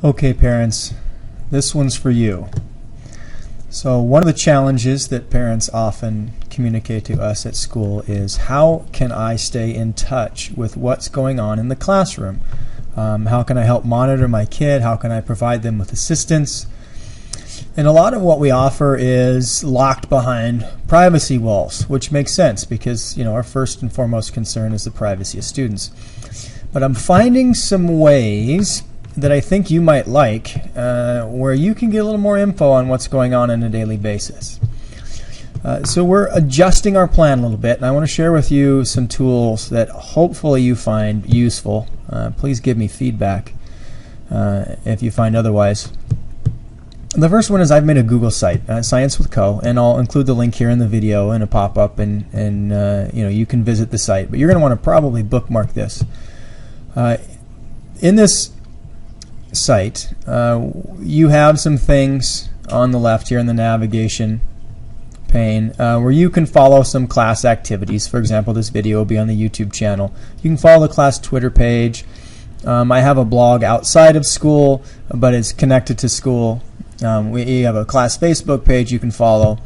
Okay, parents, this one's for you. So one of the challenges that parents often communicate to us at school is, how can I stay in touch with what's going on in the classroom? How can I help monitor my kid? How can I provide them with assistance? And a lot of what we offer is locked behind privacy walls, which makes sense because, our first and foremost concern is the privacy of students. But I'm finding some ways that I think you might like, where you can get a little more info on what's going on a daily basis. So we're adjusting our plan a little bit, and I want to share with you some tools that hopefully you find useful. Please give me feedback if you find otherwise. The first one is I've made a Google site, Science with Co, and I'll include the link here in the video in a pop-up, and you can visit the site. But you're going to want to probably bookmark this. In this site, you have some things on the left here in the navigation pane where you can follow some class activities. For example, this video will be on the YouTube channel. You can follow the class Twitter page. I have a blog outside of school, but it's connected to school. We have a class Facebook page you can follow.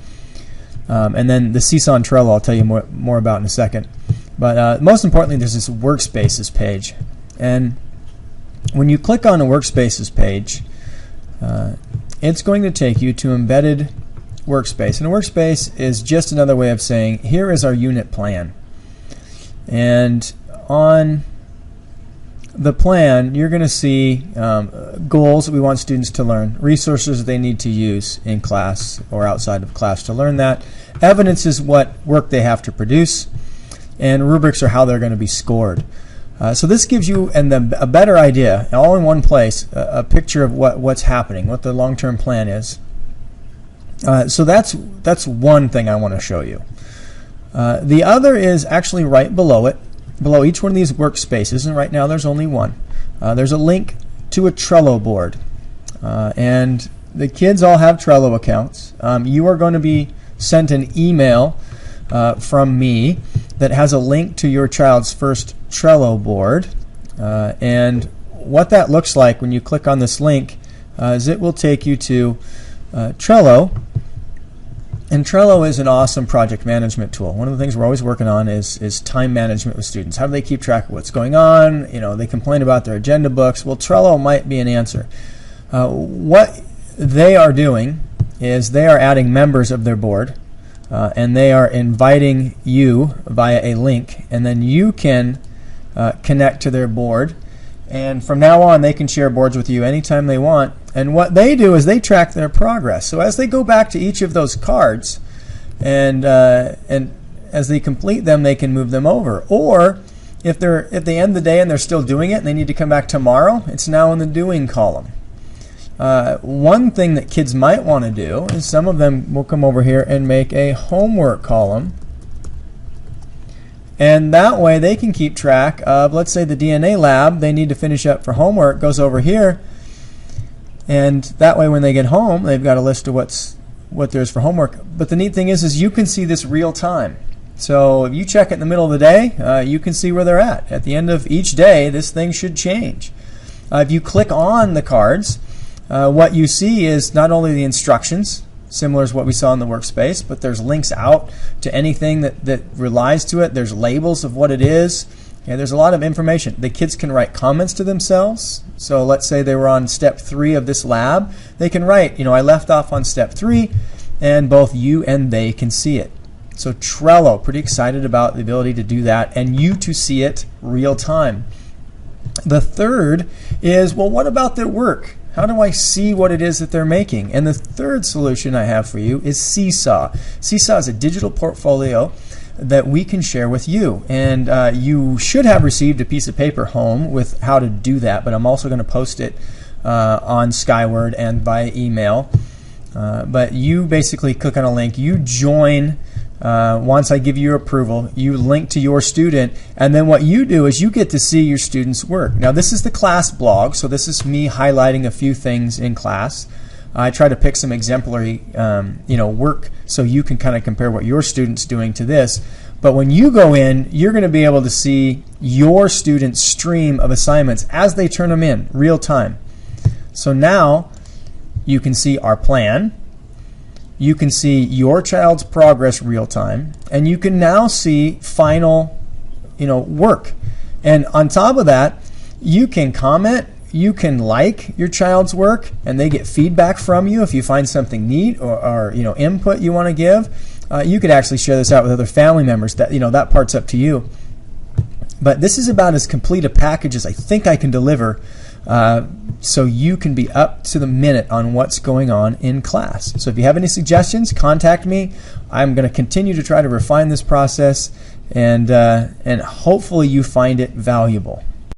And then the Seesaw and Trello I'll tell you more about in a second. But most importantly, there's this Workspaces page. And when you click on a Workspaces page, it's going to take you to embedded Workspace. And a Workspace is just another way of saying, here is our unit plan. And on the plan, you're going to see goals that we want students to learn, resources they need to use in class or outside of class to learn that. Evidence is what work they have to produce, and rubrics are how they're going to be scored. So this gives you a better idea, all in one place, a picture of what's happening, what the long-term plan is. So that's one thing I want to show you. The other is actually right below it. Below each one of these workspaces, and right now there's only one, there's a link to a Trello board. And the kids all have Trello accounts. You are going to be sent an email from me that has a link to your child's first Trello board. And what that looks like when you click on this link is it will take you to Trello. And Trello is an awesome project management tool. One of the things we're always working on is time management with students. How do they keep track of what's going on? They complain about their agenda books. Well, Trello might be an answer. What they are doing is they are adding members of their board, and they are inviting you via a link, and then you can connect to their board. And from now on, they can share boards with you anytime they want. And what they do is they track their progress. So as they go back to each of those cards, and as they complete them, they can move them over. Or if they end the day and they're still doing it and they need to come back tomorrow, it's now in the doing column. One thing that kids might want to do is some of them will come over here and make a homework column. And that way they can keep track of, let's say, the DNA lab they need to finish up for homework goes over here. And that way when they get home, they've got a list of what there is for homework. But the neat thing is you can see this real time. So if you check it in the middle of the day, you can see where they're at. At the end of each day, this thing should change. If you click on the cards, what you see is not only the instructions, similar as what we saw in the Workspace, but there's links out to anything that relies to it. There's labels of what it is. Okay, there's a lot of information. The kids can write comments to themselves. So let's say they were on step 3 of this lab. They can write, I left off on step 3, and both you and they can see it. So Trello, pretty excited about the ability to do that, and you to see it real time. The third is, well, what about their work? How do I see what it is that they're making? And the third solution I have for you is Seesaw. Seesaw is a digital portfolio that we can share with you. And you should have received a piece of paper home with how to do that, but I'm also going to post it on Skyward and via email. But you basically click on a link, you join. Once I give you approval, you link to your student, and then what you do is you get to see your student's work. Now this is the class blog, so this is me highlighting a few things in class. I try to pick some exemplary work so you can kind of compare what your student's doing to this. But when you go in, you're going to be able to see your student's stream of assignments as they turn them in, real time. So now you can see our plan, you can see your child's progress real time, and you can now see final work. And on top of that, you can comment, you can like your child's work, and they get feedback from you if you find something neat or input you want to give. You could actually share this out with other family members. That part's up to you. But this is about as complete a package as I think I can deliver, so you can be up to the minute on what's going on in class. So if you have any suggestions, contact me. I'm going to continue to try to refine this process, and hopefully you find it valuable.